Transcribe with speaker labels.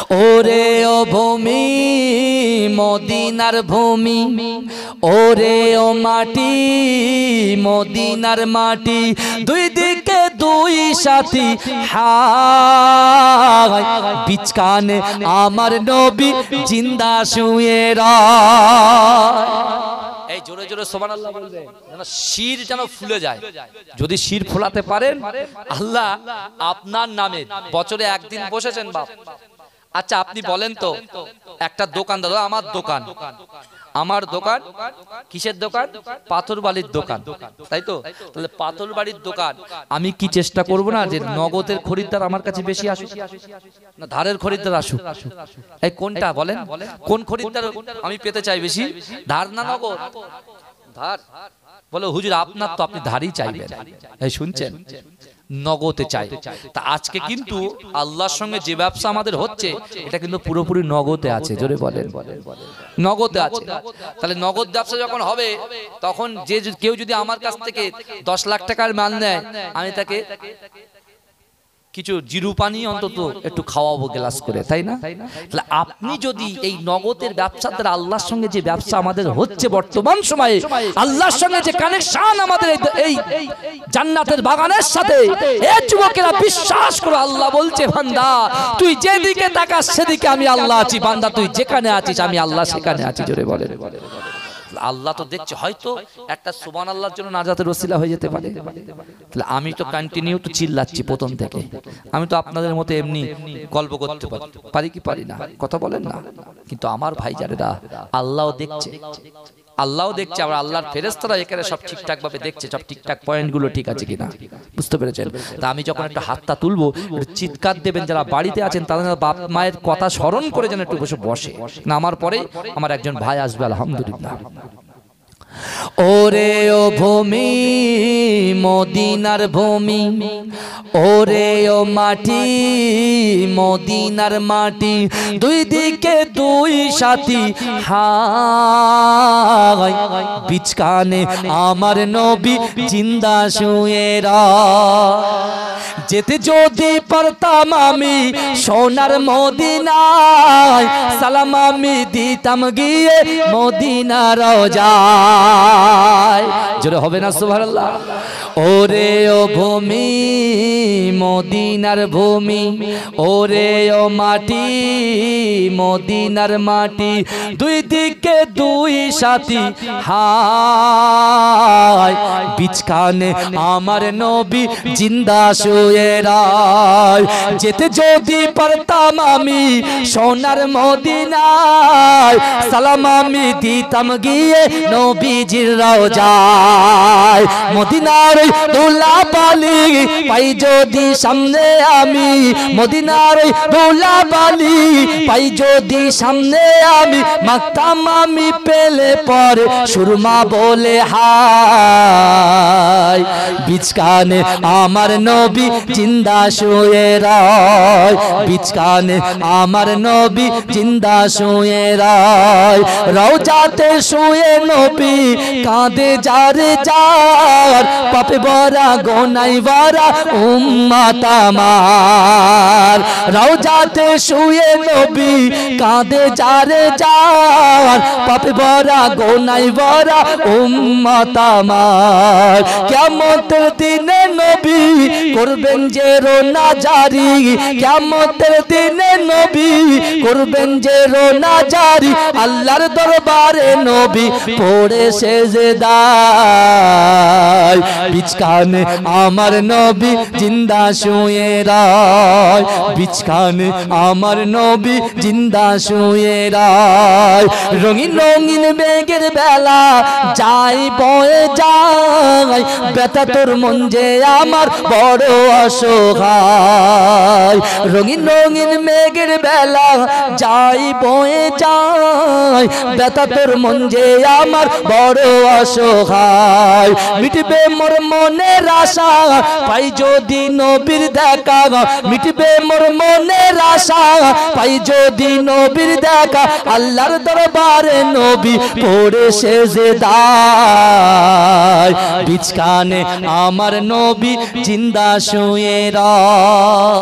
Speaker 1: ওরে ও ভূমি মদিনার ভূমি, ওরে ও মাটি মদিনার মাটি, দুই দিকে দুই সাথী হায়, বিচকানে আমার নবী জিন্দা শুয়ে রয়। এই জোরে জোরে সুবহানাল্লাহ বলবে, যেন শির যেন ফুলে যায়। যদি শির ফোলাতে পারেন, আল্লাহ আপনার নামে বছরে একদিন বসেছেন বাপ। আচ্ছা আপনি বলেন তো, একটা দোকানদার, আমার দোকান কিসের দোকান? পাথর বালির দোকান, তাই তো? তাহলে পাথর বালির দোকান আমি কি চেষ্টা করব না যে নগদের খরিদ্দার আমার কাছে বেশি আসুক, না ধারের খরিদ্দার আসুক? এই কোনটা বলেন, কোন খরিদ্দার আমি পেতে চাই বেশি, ধার না নগদ? ধার। বলে হুজুর আপনার তো আপনি ধারই চাইবেন। এই শুনছেন, নগদে চাই। তা আজকে কিন্তু আল্লাহর সঙ্গে যে ব্যবসা আমাদের হচ্ছে, এটা কিন্তু পুরোপুরি নগদে আছে। জোরে বলেন, নগদে আছে। তাহলে নগদ ব্যবসা যখন হবে, তখন যে কেউ যদি আমার কাছ থেকে 10 লাখ টাকার মাল নেয়, আমি তাকে কিছু জিরু পানি অন্তত একটু খাওয়াবো গ্লাস করে, তাই না? তাহলে আপনি যদি এই নগদের ব্যবসা দ্বারা আল্লাহর সঙ্গে যে ব্যবসা আমাদের হচ্ছে বর্তমান সময়ে, আল্লাহর সঙ্গে যে কানেকশন আমাদের এই জান্নাতের বাগানের সাথে, এই যুবকেরা বিশ্বাস করো, আল্লাহ বলছে বান্দা তুই যেদিকে তাকাস সেদিকে আমি আল্লাহ আছি, বান্দা তুই যেখানে আছিস আমি আল্লাহ সেখানে আছি। জোরে বলে, আল্লাহ তো দেখছে, হয়তো একটা সুবহানাল্লাহর জন্য নাজাতের ওসিলা হয়ে যেতে পারে। তাহলে আমি তো কন্টিনিউ তো চিল্লাচ্ছি প্রথম থেকে, আমি তো আপনাদের মতো এমনি গল্প করতে পারি কি পারি না? কথা বলেন না। কিন্তু আমার ভাইজানেরা, আল্লাহও দেখছে, আল্লাহও দেখছে, আবার আল্লাহর ফেরেশতারা এখানে সব ঠিকঠাক ভাবে দেখছে, সব ঠিকঠাক পয়েন্টগুলো ঠিক আছে কিনা, বুঝতে পেরেছেন? তা আমি যখন একটা হাতটা তুলবো, চিৎকার দেবেন যারা বাড়িতে আছেন, তাদের বাপ মায়ের কথা স্মরণ করে যেন একটু বসে না। আমার পরে আমার একজন ভাই আসবে, আলহামদুলিল্লাহ। ওরে ও ভূমি মদিনার ভূমি, ওরে ও মাটি মদিনার মাটি, দুই দিকে দুই সাথী হায়, বিচকানে আমার নবী জিন্দা শুয়ে রয়। যেতে যদি পারতাম আমি সোনার মদিনায়, সালাম আমি দিতাম গিয়ে মদিনা রওজায়। জোরে হবে না সুবহানাল্লাহ? ওরে ও ভূমি মদিনার ভূমি, ওরে ও মাটি মদিনার মাটি, দুই দিকে দুই সাথী হায়, বিচকানে আমার নবী জিন্দা শুয়ে রয়। যেতে যদি পারতাম আমি সোনার মদিনায়, সালাম আমি দিতাম গিয়ে নবীজির রওজায়। মদিনার ধুলাবালি পাই যদি সামনে আমি, মদিনার ধুলাবালি পাই যদি সামনে আমি, মাখতাম আমি পেলে পরে সুরমা বলে হায়, বিচকানে আমার নবী জিন্দা শুয়ে রয়, বিচকানে আমার নবী জিন্দা শুয়ে রয়। রওজাতে শুয়ে নবী কাঁদে যারে যার, পাপে ভরা গোনাই ভরা উম্মত আমার। রওজাতে শুয়ে নবী কাঁদে যারে যার, পাপে ভরা গোনাই ভরা উম্মত আমার। কিয়ামতের দিনে নবী করবেন যে রোনা জারি, কিয়ামতের দিনে নবী করবেন যে রোনা জারি, আল্লাহর দরবারে নবী পড়ে সেজদায়, বিচকানে আমার নবী জিন্দা শুয়ে রয়, বিচকানে আমার নবী জিন্দা শুয়ে রয়। রঙিন রঙিন মেঘের বেলা যাই বয়ে যায়, ব্যথা তোর মন যে আমার বড় অসহায়। রঙিন রঙিন মেঘের বেলা যাই বয়ে যায়, ব্যথা তোর মন যে আমার বড় অসহায়। মিটবে মোর মনের আশা পাই যদি নবীর দেখা, মিটবে মোর মনের আশা পাই যদি নবীর দেখা, আল্লাহর দরবারে নবী পড়ে সেজদায়, বিচকানে আমার নবী জিন্দা শুয়ে রয়।